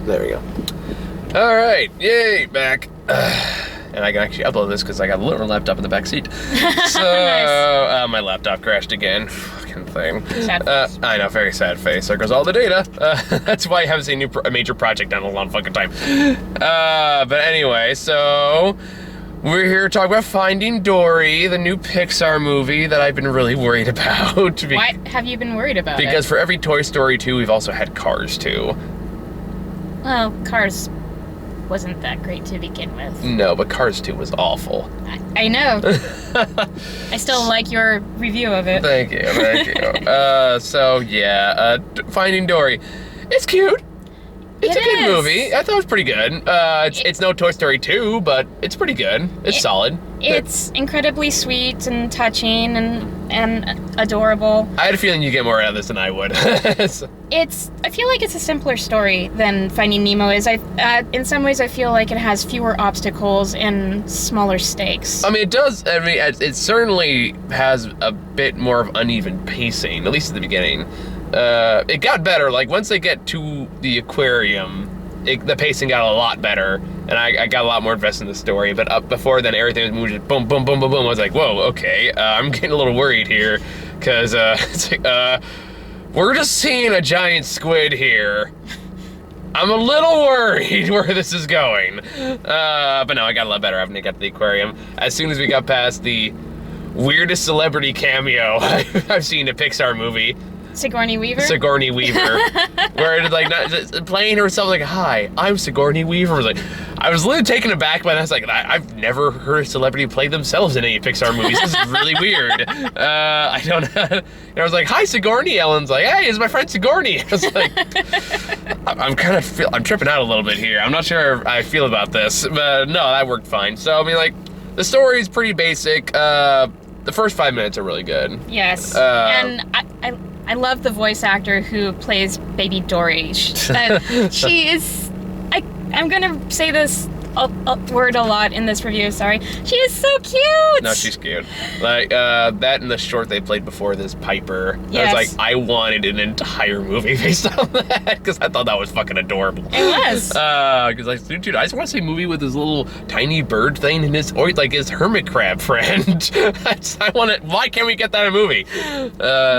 There we go. All right, yay, back. And I can actually upload this because I got a little laptop in the back seat. So, Nice. My laptop crashed again. Fucking thing. Sad face. I know, very sad face. There goes all the data. That's why I haven't seen a major project in a long fucking time. But anyway, so we're here to talk about Finding Dory, the new Pixar movie that I've been really worried about. Why have you been worried about Because it? for every Toy Story 2, we've also had Cars 2. Well, Cars wasn't that great to begin with. No, but Cars 2 was awful. I know. I still like your review of it. Thank you. Finding Dory. It's cute. It's a good movie. I thought it was pretty good. It's no Toy Story 2, but it's pretty good. It's solid. It's incredibly sweet and touching and adorable. I had a feeling you'd get more out of this than I would. I feel like it's a simpler story than Finding Nemo is. In some ways, I feel like it has fewer obstacles and smaller stakes. I mean, it does. I mean, it certainly has a bit more of uneven pacing, at least at the beginning. It got better. Like, once they get to the aquarium, the pacing got a lot better, and I got a lot more invested in the story. But up before then, everything was moving just boom, boom, boom, boom, boom. I was like, whoa, okay. I'm getting a little worried here, because it's like, we're just seeing a giant squid here. I'm a little worried where this is going. But no, I got a lot better after I got to the aquarium. As soon as we got past the weirdest celebrity cameo I've seen in a Pixar movie. Sigourney Weaver? Sigourney Weaver. Where it's like, not just playing herself like, hi, I'm Sigourney Weaver. I was literally taken aback by that. I was like, I've never heard a celebrity play themselves in any Pixar movies. This is really weird. I don't know. And I was like, hi, Sigourney. Ellen's like, hey, it's my friend Sigourney. I was like, I'm tripping out a little bit here. I'm not sure how I feel about this, but no, that worked fine. So, I mean, like, the story is pretty basic. The first 5 minutes are really good. Yes. And I love the voice actor who plays Baby Dory. She is... I'm gonna say this word a lot in this review, sorry. She is so cute! No, she's cute. Like, that and the short they played before this, Piper. Yes. I was like, I wanted an entire movie based on that, because I thought that was fucking adorable. It was. Because like, dude, I just want to see a movie with this little tiny bird thing and his hermit crab friend. I want it. Why can't we get that in a movie?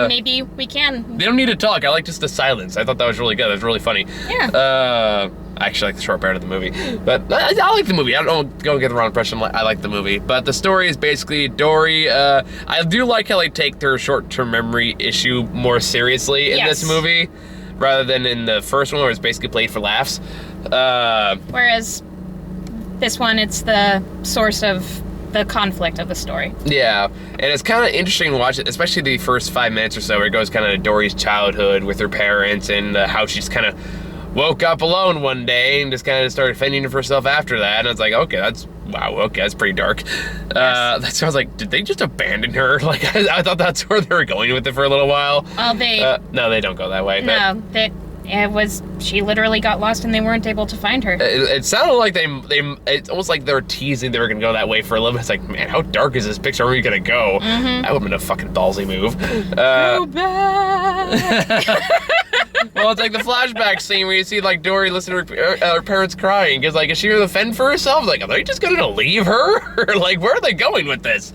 Maybe we can. They don't need to talk. I like just the silence. I thought that was really good. That was really funny. Yeah. I actually like the short part of the movie, but I like the movie. I don't get the wrong impression. I like the movie, but the story is basically Dory. I do like how they take their short-term memory issue more seriously in this movie, rather than in the first one where it's basically played for laughs. Whereas this one, it's the source of the conflict of the story. Yeah, and it's kind of interesting to watch it, especially the first 5 minutes or so, where it goes kind of to Dory's childhood with her parents and how she's kind of woke up alone one day and just kind of started fending for herself after that. And I was like, okay, that's pretty dark. That's, I was like, did they just abandon her? Like, I thought that's where they were going with it for a little while. Well, no, they don't go that way. No, she literally got lost and they weren't able to find her. It sounded like it's almost like they were teasing they were gonna go that way for a little bit. It's like, man, how dark is this picture? Where are we gonna go? Mm-hmm. That would've been a fucking ballsy move. Go back! Well, it's like the flashback scene where you see like Dory listen to her parents crying. Because like, is she gonna fend for herself? Like, are they just gonna leave her? Like, where are they going with this?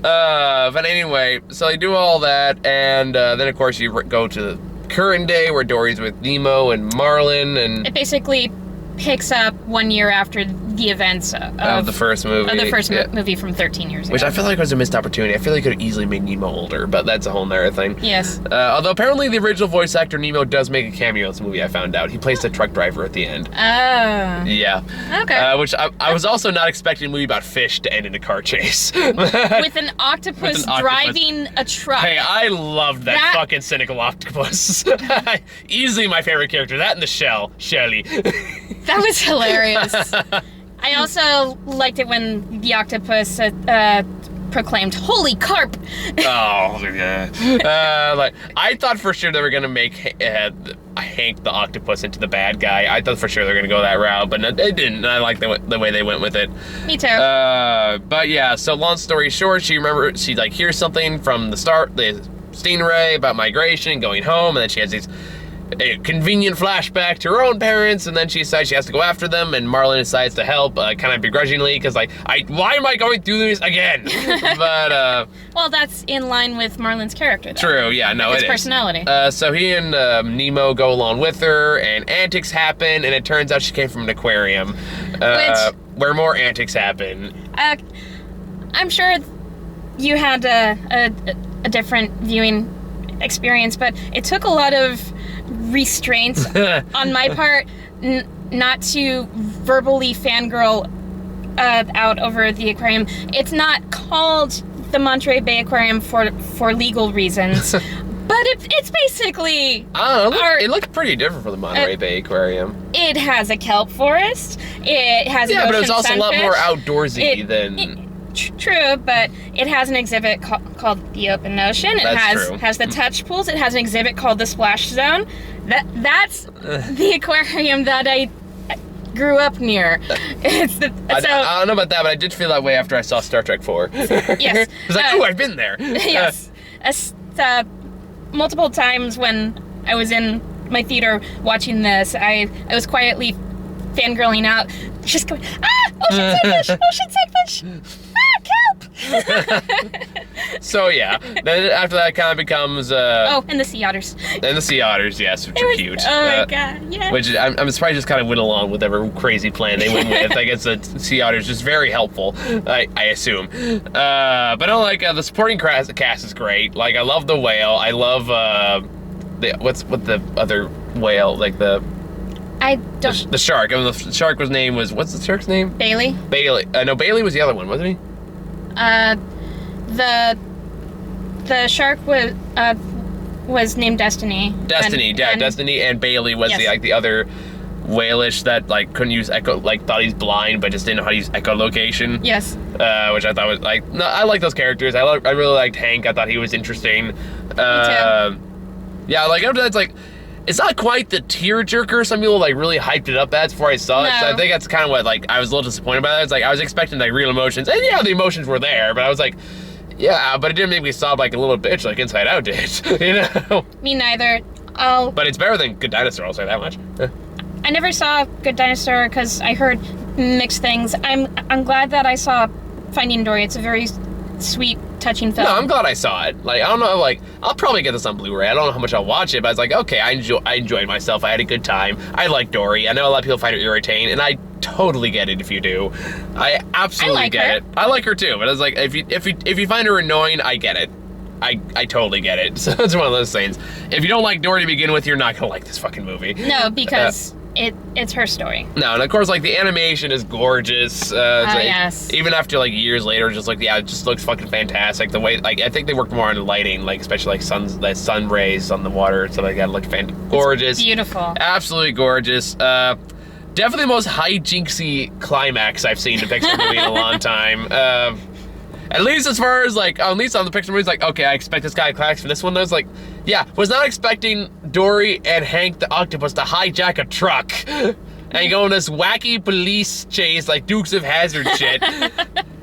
But anyway, so they do all that, and then of course you go to the current day where Dory's with Nemo and Marlin, and it basically picks up 1 year after the events of the first movie. Of the first movie from 13 years ago. Which I feel like was a missed opportunity. I feel like it could have easily made Nemo older, but that's a whole nother thing. Yes. Although apparently the original voice actor Nemo does make a cameo in this movie, I found out. He plays the truck driver at the end. Oh. Yeah. Okay. Which I was also not expecting a movie about fish to end in a car chase. With an octopus driving a truck. Hey, I loved that fucking cynical octopus. Easily my favorite character. That and the shell, Shelly. That was hilarious. I also liked it when the octopus proclaimed, "Holy carp!" Oh, yeah. Like, I thought for sure they were gonna make Hank the octopus into the bad guy. I thought for sure they were gonna go that route, but no, they didn't. I like the way they went with it. Me too. But yeah. So long story short, she like hears something from the start, the stingray about migration, going home, and then she has these a convenient flashback to her own parents, and then she decides she has to go after them, and Marlon decides to help, kind of begrudgingly, because like, why am I going through this again? But well, that's in line with Marlon's character, though. true, yeah, no, His it is. personality. So he and Nemo go along with her, and antics happen, and it turns out she came from an aquarium, where more antics happen. I'm sure you had a different viewing experience, but it took a lot of restraint on my part not to verbally fangirl out over the aquarium. It's not called the Monterey Bay Aquarium for legal reasons, but it's basically... It looked pretty different from the Monterey Bay Aquarium. It has a kelp forest. It has but it was also a lot sunfish. more outdoorsy than... True, but it has an exhibit called the Open Ocean. It That's true. has the touch pools. It has an exhibit called the Splash Zone. That's the aquarium that I grew up near. I don't know about that, but I did feel that way after I saw Star Trek 4. Yes. It's like, ooh, I've been there. Yes. Multiple times when I was in my theater watching this, I was quietly fangirling out, just going, ocean sunfish, kelp. So yeah, then after that kind of becomes and the sea otters. And the sea otters, yes, which are cute. Oh my god, yeah. Which I'm surprised just kind of went along with whatever crazy plan they went with. I guess the sea otters just very helpful, I assume. But I like the supporting cast is great. Like I love the whale. I love what the other whale, like the shark. I mean, the shark what's the shark's name? Bailey. No, Bailey was the other one, wasn't he? The shark was named Destiny. Destiny, and Bailey was the other whalish that like couldn't use echo, like thought he's blind but just didn't know how to use echolocation. Yes. Which I thought was like, no, I like those characters. I really liked Hank. I thought he was interesting. Me too. Yeah, like after that's like, it's not quite the tearjerker some people like really hyped it up as before I saw it. So I think that's kind of what like I was a little disappointed by that. It's like I was expecting like real emotions, and yeah, the emotions were there, but I was like, yeah, but it didn't make me sob like a little bitch like Inside Out did, you know? Me neither. But it's better than Good Dinosaur, I'll say that much. I never saw Good Dinosaur because I heard mixed things. I'm glad that I saw Finding Dory. It's a very sweet, touching film. No, I'm glad I saw it. Like, I don't know, like, I'll probably get this on Blu-ray. I don't know how much I'll watch it, but I was like, okay, I enjoyed myself. I had a good time. I like Dory. I know a lot of people find it irritating, and I totally get it if you do. I absolutely get it. I like her too, but I was like, if you find her annoying, I get it. I totally get it. So it's one of those things. If you don't like Dory to begin with, you're not gonna like this fucking movie. No, because it's her story. No, and of course, like, the animation is gorgeous. Yes. Even after, like, years later, just, like, yeah, it just looks fucking fantastic. The way, like, I think they worked more on the lighting, like, especially, like, sun rays on the water and stuff like that. Look gorgeous. It's beautiful. Absolutely gorgeous. Definitely the most hijinksy climax I've seen in a Pixar movie in a long time. At least as far as, like, at least on the Pixar movies, like, okay, I expect this guy to climax for this one. I was like, yeah, was not expecting Dory and Hank the Octopus to hijack a truck and go on this wacky police chase, like Dukes of Hazzard shit,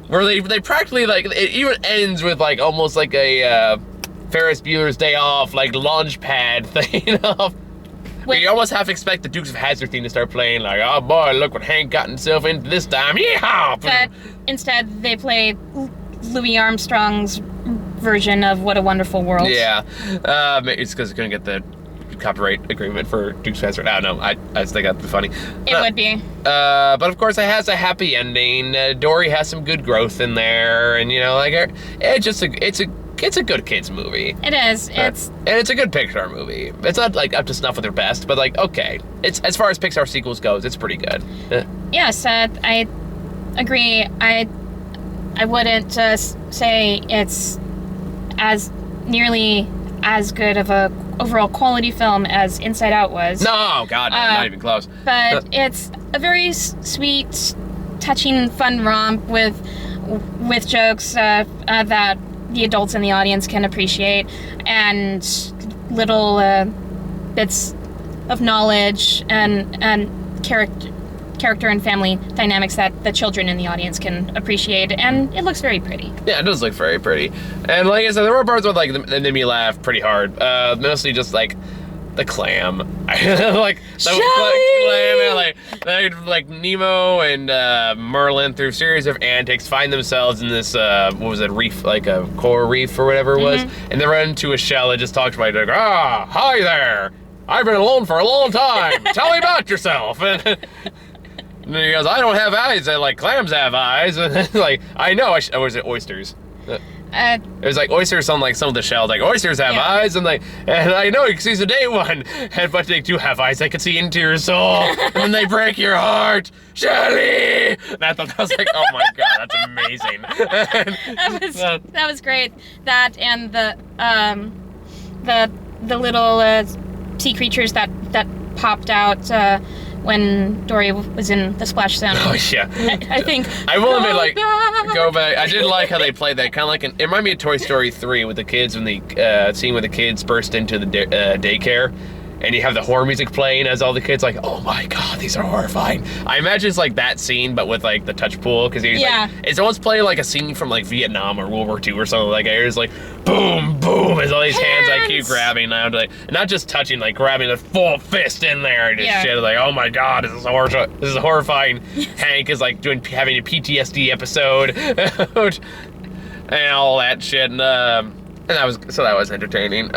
where they practically, like, it even ends with, like, almost like a Ferris Bueller's Day Off, like, launch pad thing, you know? Where you almost have to expect the Dukes of Hazzard theme to start playing, like, oh boy, look what Hank got himself into this time, yeehaw! But instead, they play Louis Armstrong's version of What a Wonderful World. Yeah, it's because it couldn't get the copyright agreement for Dukes of Hazzard. I don't know. I just think that'd be funny. It would be. But of course, it has a happy ending. Dory has some good growth in there, and you know, like it's a good kids movie. It is. And it's a good Pixar movie. It's not like up to snuff with their best, but like okay. It's as far as Pixar sequels goes, it's pretty good. Yes, I agree. I wouldn't say it's as nearly as good of a overall quality film as Inside Out was. No, God, no, not even close. But it's a very sweet, touching, fun romp with jokes that the adults in the audience can appreciate, and little bits of knowledge and character and family dynamics that the children in the audience can appreciate, and it looks very pretty. Yeah, it does look very pretty. And like I said, there were parts where like that made me laugh pretty hard. Mostly just like the clam. Like the clam, and like Nemo and Merlin, through a series of antics, find themselves in this what was it, reef, like a coral reef or whatever it was, and they run into a shell that just talks about it, like, hi there, I've been alone for a long time. Tell me about yourself. And he goes, I don't have eyes. And like, clams have eyes. And like, I know. Or was it oysters? It was like oysters on like some of the shells. Like, oysters have eyes, and I know you can see the day one, but they do have eyes. They can see into your soul, and they break your heart, Shelley. And I thought that was like, oh my god, that's amazing. that was great. That and the little sea creatures that popped out when Dory was in the splash zone. Oh yeah. I think I will admit, like, go back. I did like how they played that, kind of like it reminded me of Toy Story 3 with the kids, when the scene where the kids burst into the daycare, and you have the horror music playing as all the kids like, oh my god, these are horrifying. I imagine it's like that scene, but with like the touch pool, because like, it's almost playing like a scene from like Vietnam or World War II or something like that. It's like boom, boom, as all these hands I keep grabbing now, like not just touching, like grabbing a full fist in there and just shit. Like, oh my god, this is horrifying. Hank is like having a PTSD episode and all that shit, and that was entertaining.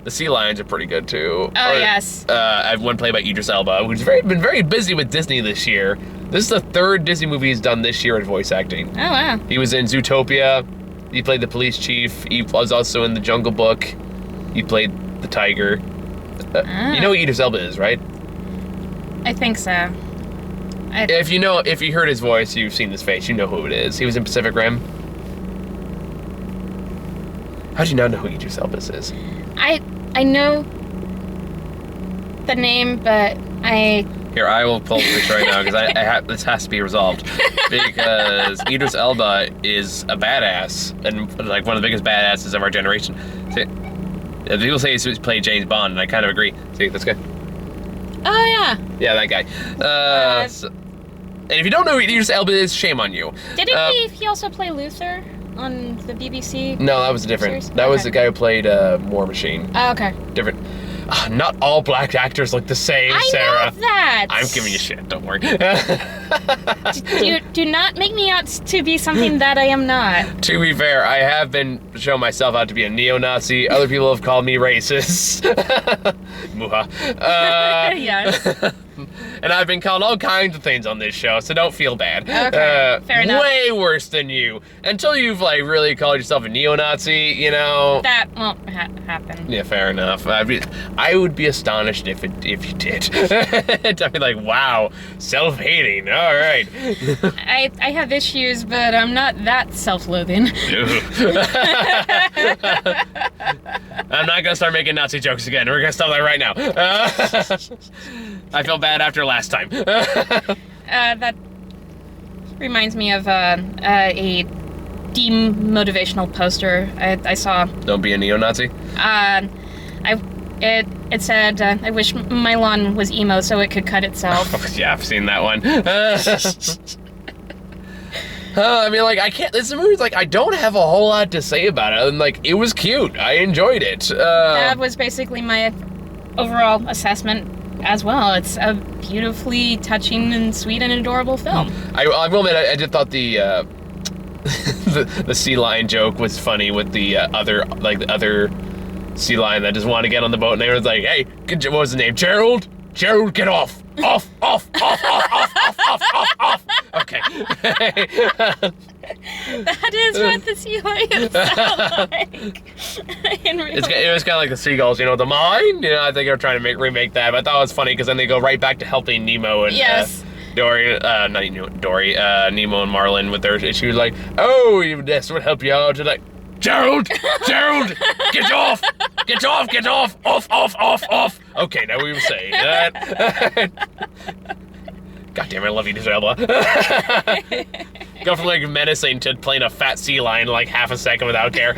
The sea lions are pretty good too. Oh, yes. I have one played by Idris Elba, who's been very busy with Disney this year. This is the third Disney movie he's done this year at voice acting. Oh wow. He was in Zootopia. He played the police chief. He was also in The Jungle Book. He played the tiger. You know who Idris Elba is, right? I think so. If you heard his voice, you've seen his face, you know who it is. He was in Pacific Rim. How do you not know who Idris Elba is? I know the name, but Here, I will pull the picture right now, because this has to be resolved. Because Idris Elba is a badass, and like one of the biggest badasses of our generation. See, people say he's played James Bond, and I kind of agree. See, this guy? Oh, yeah. Yeah, that guy. And if you don't know who Idris Elba is, shame on you. Didn't he also play Luther on the BBC? No, that was different. That was the guy who played War Machine. Oh, okay. Different. Not all black actors look the same, Sarah. I know that. I'm giving you shit, don't worry. do not make me out to be something that I am not. To be fair, I have been showing myself out to be a neo-Nazi. Other people have called me racist. Muha. Yes. And I've been called all kinds of things on this show, so don't feel bad. Okay, fair enough. Way worse than you. Until you've like really called yourself a neo-Nazi, you know. That won't happen. Yeah, fair enough. I would be astonished if you did. I'd be like, wow, self-hating. All right. I have issues, but I'm not that self-loathing. I'm not gonna start making Nazi jokes again. We're gonna stop that right now. I feel bad after last time. That reminds me of a demotivational poster I saw. Don't be a neo-Nazi? It said, I wish my lawn was emo so it could cut itself. Yeah, I've seen that one. I mean, like, this movie's like, I don't have a whole lot to say about it. And like, it was cute. I enjoyed it. That was basically my overall assessment as well. It's a beautifully touching and sweet and adorable film. I will admit, I did thought the the sea lion joke was funny with the other sea lion that just wanted to get on the boat, and they were like, hey, what was his name? Gerald, get off. Off. Okay. That is what the sea lions sound like. It was kind of like the seagulls, you know, the mine. You know, I think they're trying to remake that, but I thought it was funny because then they go right back to helping Nemo and Dory, Nemo and Marlin with their issues. Like, oh, this would help you out. Like, Gerald, get off, off. Okay, now we were saying that. God damn it, I love you, Elba. Go from like menacing to playing a fat sea lion in like half a second without care.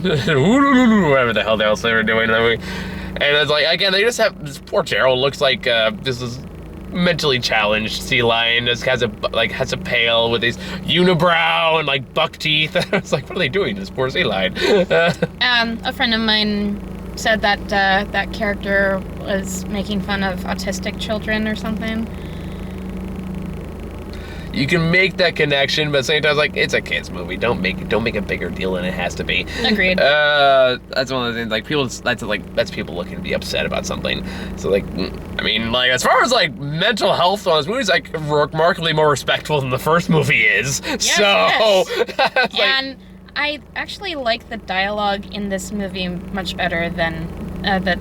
Whatever the hell else they were doing in that movie. And it's like, again, they just have this poor Gerald looks like this is mentally challenged sea lion. Just has a pail with these unibrow and like buck teeth. It's like, what are they doing to this poor sea lion? A friend of mine said that that character was making fun of autistic children or something. You can make that connection, but at the same time, like, it's a kids movie. Don't make a bigger deal than it has to be. Agreed. That's one of the things. Like, people, that's people looking to be upset about something. So, like, I mean, like, as far as like mental health on this movie, it's like remarkably more respectful than the first movie is. Yes, so, yes. And I actually like the dialogue in this movie much better than the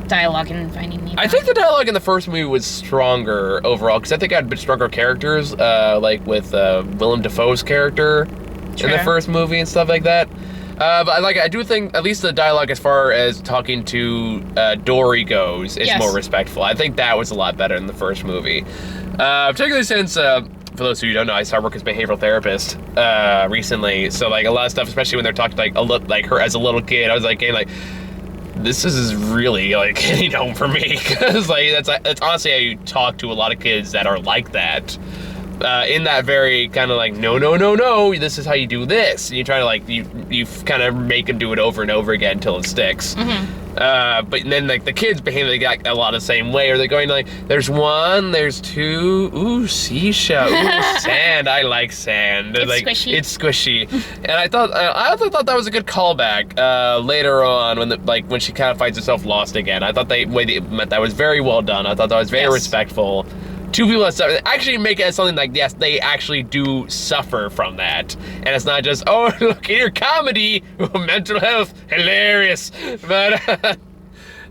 dialogue in Finding Nemo. I think the dialogue in the first movie was stronger overall, because I think I had a bit stronger characters, like with Willem Dafoe's character in the first movie and stuff like that. But I do think at least the dialogue as far as talking to Dory goes is more respectful. I think that was a lot better in the first movie. Particularly since, for those of you who don't know, I started working as a behavioral therapist recently. So like a lot of stuff, especially when they're talking like her as a little kid, I was like, getting like, this is really like hitting home for me, because like that's honestly how you talk to a lot of kids that are like that. In that very kind of like, no, this is how you do this. And you try to like, you kind of make them do it over and over again until it sticks. But then like the kids behave like a lot of the same way, or they're going like, there's one, there's two, ooh, seashell, ooh, sand, I like sand. It's like, squishy. It's squishy. And I also thought that was a good callback later on when she kind of finds herself lost again. I thought they meant that was very well done. I thought that was very respectful. Two people that suffer, actually make it as something like, yes, they actually do suffer from that. And it's not just, oh, look at your comedy, mental health, hilarious. But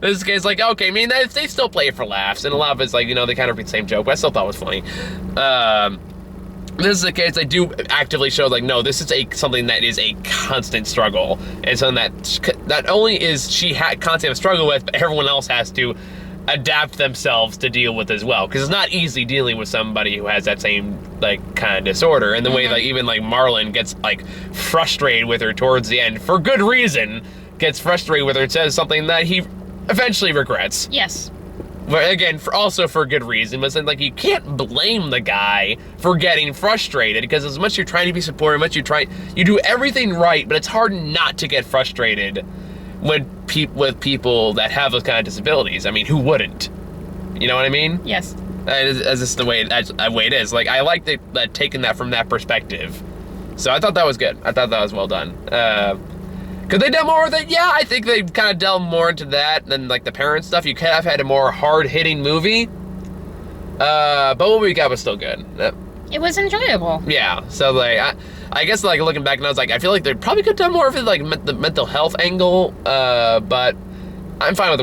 this case, like, okay, I mean, they still play it for laughs. And a lot of it's like, you know, they kind of repeat the same joke, but I still thought it was funny. This is the case, they do actively show, like, no, this is something that is a constant struggle. And something that not only is she constantly have a struggle with, but everyone else has to adapt themselves to deal with as well, because it's not easy dealing with somebody who has that same like kind of disorder. And the way like even like Marlon gets like frustrated with her towards the end for good reason, gets frustrated with her and says something that he eventually regrets. Yes. But again, also for good reason. But then, like, you can't blame the guy for getting frustrated, because as much as you're trying to be supportive, as much you do everything right, but it's hard not to get frustrated with people that have those kind of disabilities. I mean, who wouldn't? You know what I mean? Yes. As this the way it is. Like, I like taking that from that perspective. So I thought that was good. I thought that was well done. Could they deal more with it? Yeah, I think they kind of delved more into that than like the parent stuff. You could have had a more hard-hitting movie. But what we got was still good. It was enjoyable. Yeah. So like, I guess like looking back, and I was like, I feel like they probably could have done more of it, like the mental health angle. But I'm fine with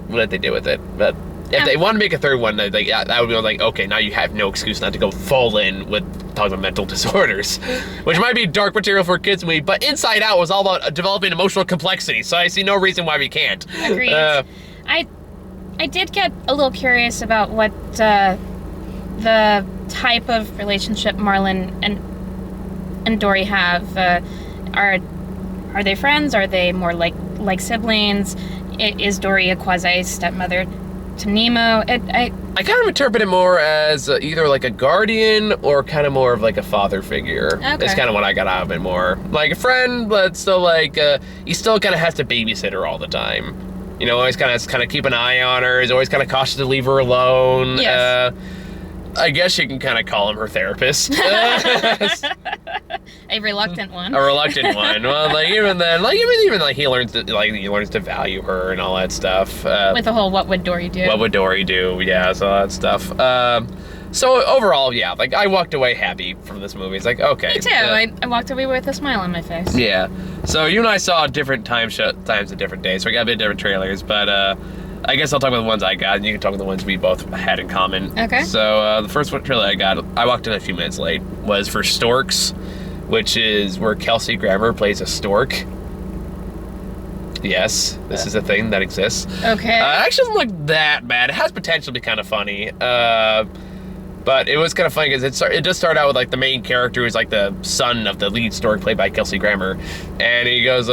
what they did with it. But if they want to make a third one, that would be like, okay, now you have no excuse not to go full in with talking about mental disorders, which might be dark material for a kids movie. But Inside Out was all about developing emotional complexity, so I see no reason why we can't. Agreed. I did get a little curious about what the type of relationship Marlon and Dory have. Are they friends? Are they more like siblings? Is Dory a quasi stepmother to Nemo? I kind of interpret it more as either like a guardian or kind of more of like a father figure. Okay. It's kind of what I got out of it more. Like a friend, but still like, he still kind of has to babysit her all the time. You know, always kind of keep an eye on her. He's always kind of cautious to leave her alone. Yes. I guess you can kind of call him her therapist. A reluctant one. A reluctant one. Well, like even then, like even he learns to value her and all that stuff. With the whole "What would Dory do?" What would Dory do? Yeah, so all that stuff. So overall, yeah, like I walked away happy from this movie. It's like, okay. Me too. I walked away with a smile on my face. Yeah. So you and I saw different times at different days, so we got a bit different trailers, but I guess I'll talk about the ones I got, and you can talk about the ones we both had in common. Okay. So the first trailer I got, I walked in a few minutes late, was for Storks, which is where Kelsey Grammer plays a stork. Yes, this is a thing that exists. Okay. It actually doesn't look that bad. It has potential to be kind of funny. But it was kind of funny because it does start out with like the main character who's like the son of the lead stork played by Kelsey Grammer. And he goes,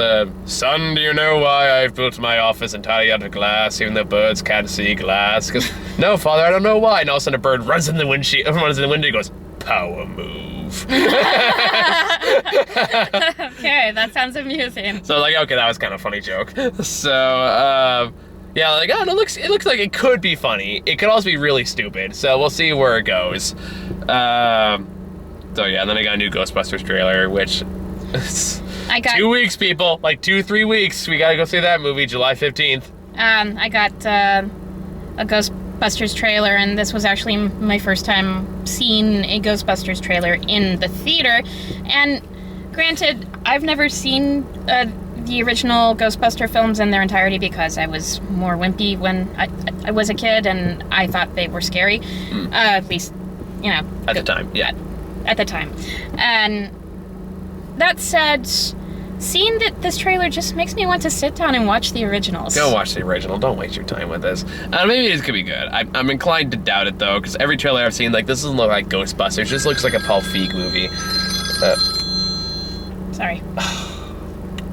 son, do you know why I've built my office entirely out of glass, even though birds can't see glass? Because, no, father, I don't know why. And all of a sudden a bird runs in the window and goes, power move. move. Okay, that sounds amusing. So like, okay, that was kind of a funny joke. So yeah, like, oh, it looks like it could be funny. It could also be really stupid. So we'll see where it goes. So yeah, then I got a new Ghostbusters trailer, which I got 2 weeks, people, like 2-3 weeks. We gotta go see that movie, July 15th. I got a Ghostbusters trailer, and this was actually my first time seeing a Ghostbusters trailer in the theater. And granted, I've never seen the original Ghostbuster films in their entirety because I was more wimpy when I was a kid, and I thought they were scary. At least, you know. At the time, yeah. At the time. And that said, seeing that this trailer just makes me want to sit down and watch the originals. Go watch the original. Don't waste your time with this. Maybe it could be good. I'm inclined to doubt it, though, because every trailer I've seen, like, this doesn't look like Ghostbusters. This looks like a Paul Feig movie. Sorry.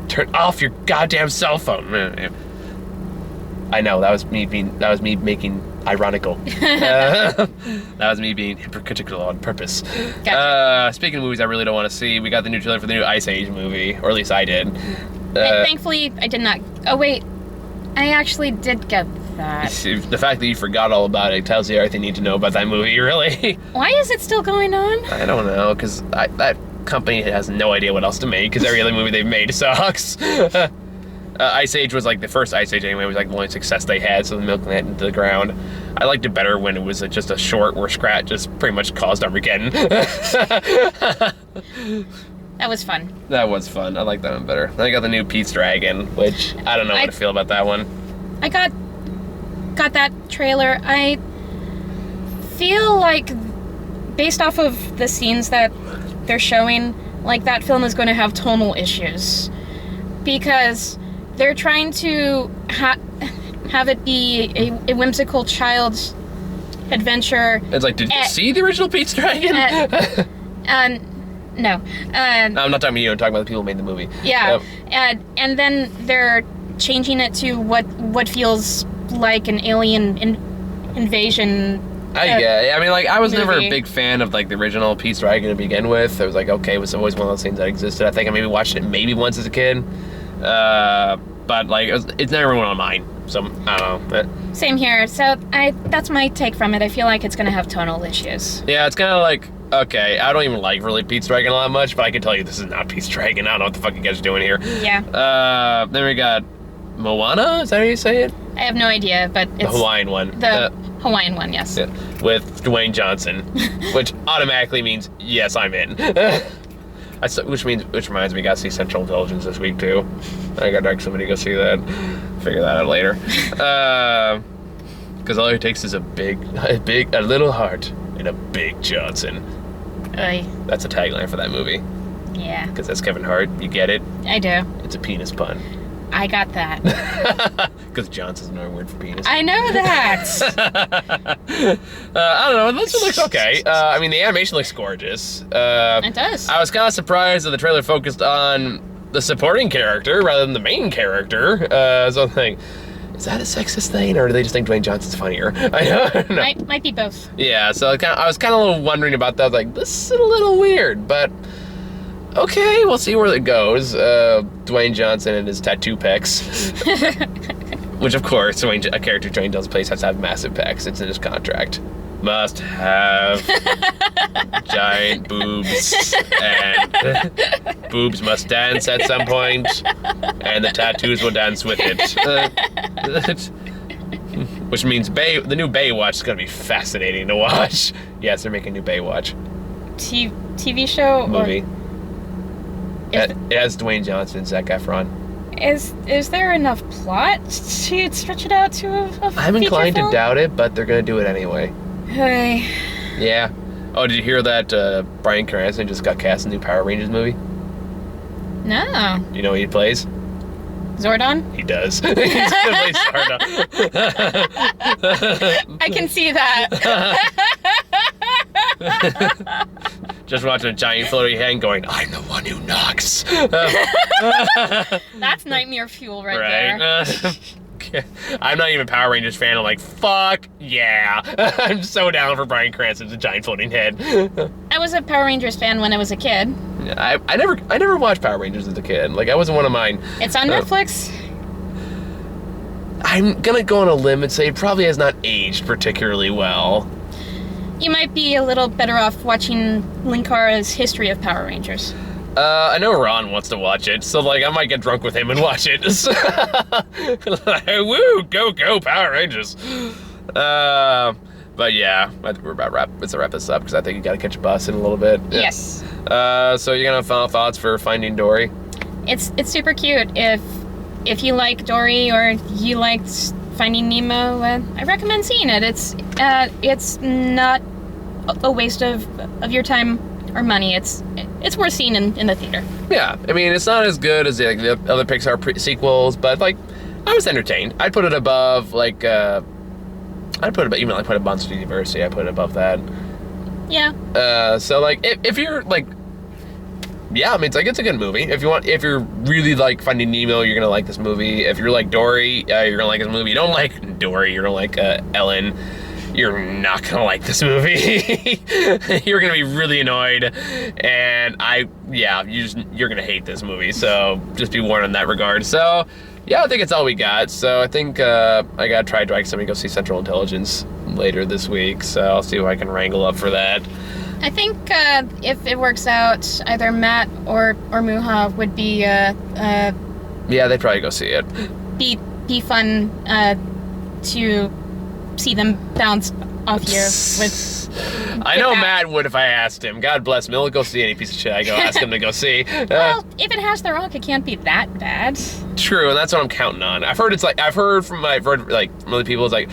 Turn off your goddamn cell phone. I know, that was me making ironical. That was me being hypocritical on purpose. Gotcha. Speaking of movies I really don't want to see, we got the new trailer for the new Ice Age movie, or at least I did. Thankfully, I did not. Oh, wait. I actually did get that. The fact that you forgot all about it tells you everything you need to know about that movie, really. Why is it still going on? I don't know, because that company has no idea what else to make, because every other movie they've made sucks. Ice Age was like the first Ice Age anyway, was like the only success they had, so they're milking that into the ground. I liked it better when it was just a short where Scrat just pretty much caused Armageddon. That was fun. That was fun. I like that one better. Then I got the new Pete's Dragon, which I don't know what to feel about that one. I got that trailer. I feel like, based off of the scenes that they're showing, like that film is going to have tonal issues. Because they're trying to have it be a whimsical child's adventure. It's like, did you see the original Pete's Dragon? No. I'm not talking about you, I'm talking about the people who made the movie. Yeah. And then they're changing it to what feels like an alien invasion. I mean, like, I was movie. never a big fan of, like, the original Pete's Dragon to begin with. I was like, okay, it was always one of those things that existed. I think I maybe watched it maybe once as a kid. But, like, it's never went on mine. So, I don't know. Same here. So, that's my take from it. I feel like it's going to have tonal issues. Yeah, it's kind of like, okay, I don't even like really Pete's Dragon a lot much, but I can tell you this is not Pete's Dragon. I don't know what the fuck you guys are doing here. Yeah. Then we got Moana, is that how you say it? I have no idea, but it's... The Hawaiian one. The Hawaiian one, yes. Yeah, with Dwayne Johnson, which automatically means, yes, I'm in. Which reminds me, I got to see Central Intelligence this week, too. I got to ask somebody to go see that. Figure that out later. Because all it takes is a little heart and a big Johnson. Oy. That's a tagline for that movie. Yeah. Because that's Kevin Hart. You get it? I do. It's a penis pun. I got that. Because Johnson's another word for penis. I know that. I don't know. This one looks okay. I mean, the animation looks gorgeous. It does. I was kind of surprised that the trailer focused on the supporting character rather than the main character. So I'm thinking, is that a sexist thing, or do they just think Dwayne Johnson's funnier? I don't know. Might be both. Yeah, so I was kind of a little wondering about that. I was like, this is a little weird, but okay, we'll see where it goes. Dwayne Johnson and his tattoo pecs. Which, of course, a character Dwayne Johnson plays has to have massive pecs. It's in his contract. Must have giant boobs, and boobs must dance at some point, and the tattoos will dance with it. Which means the new Baywatch is going to be fascinating to watch. Yes, they're making a new Baywatch. TV show? Movie. It has Dwayne Johnson and Zac Efron. Is there enough plot to stretch it out to a I'm inclined to doubt it, but they're going to do it anyway. Hey. Yeah. Oh, did you hear that Bryan Cranston just got cast in the new Power Rangers movie? No. Do you know who he plays? Zordon? He does. He's going to play Stardust. I can see that. Just watching a giant floaty hand going, I'm the one who knocks. That's nightmare fuel right there. I'm not even a Power Rangers fan. I'm like, fuck yeah. I'm so down for Bryan Cranston's a giant floating head. I was a Power Rangers fan when I was a kid. I never watched Power Rangers as a kid. Like, I wasn't one of mine. It's on Netflix. I'm gonna go on a limb and say it probably has not aged particularly well. You might be a little better off watching Linkara's History of Power Rangers. I know Ron wants to watch it, so like I might get drunk with him and watch it. Like, woo, go Power Rangers. But yeah, I think we're about to wrap this up because I think you gotta catch a bus in a little bit. Yeah. Yes. So you're gonna have final thoughts for Finding Dory? It's super cute. If you like Dory or you liked Finding Nemo, I recommend seeing it. It's not a waste of your time or money. It's worth seeing in the theater. Yeah, I mean, it's not as good as the other Pixar sequels, but like, I was entertained. I'd put it above like, even like put a Monsters University. I put it above that. Yeah. So like, if you're like, yeah, I mean, it's a good movie. If you're really like Finding Nemo, you're gonna like this movie. If you're like Dory, you're gonna like this movie. You don't like Dory, you're gonna like Ellen. You're not gonna like this movie. You're gonna be really annoyed, and you're gonna hate this movie. So just be warned in that regard. So yeah, I think it's all we got. So I think I gotta try drag somebody to go see Central Intelligence later this week. So I'll see if I can wrangle up for that. I think if it works out, either Matt or Muha would be yeah, they'd probably go see it. Be fun to see them bounce off you with. I know Matt would if I asked him. God bless him. He'll go see any piece of shit I go ask him to go see. Well, if it has The Rock, it can't be that bad. True, and that's what I'm counting on. I've heard from other people, it's like,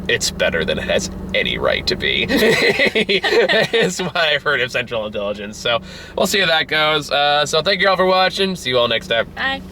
it's better than it has any right to be. Is what I've heard of Central Intelligence. So we'll see how that goes. So thank you all for watching. See you all next time. Bye.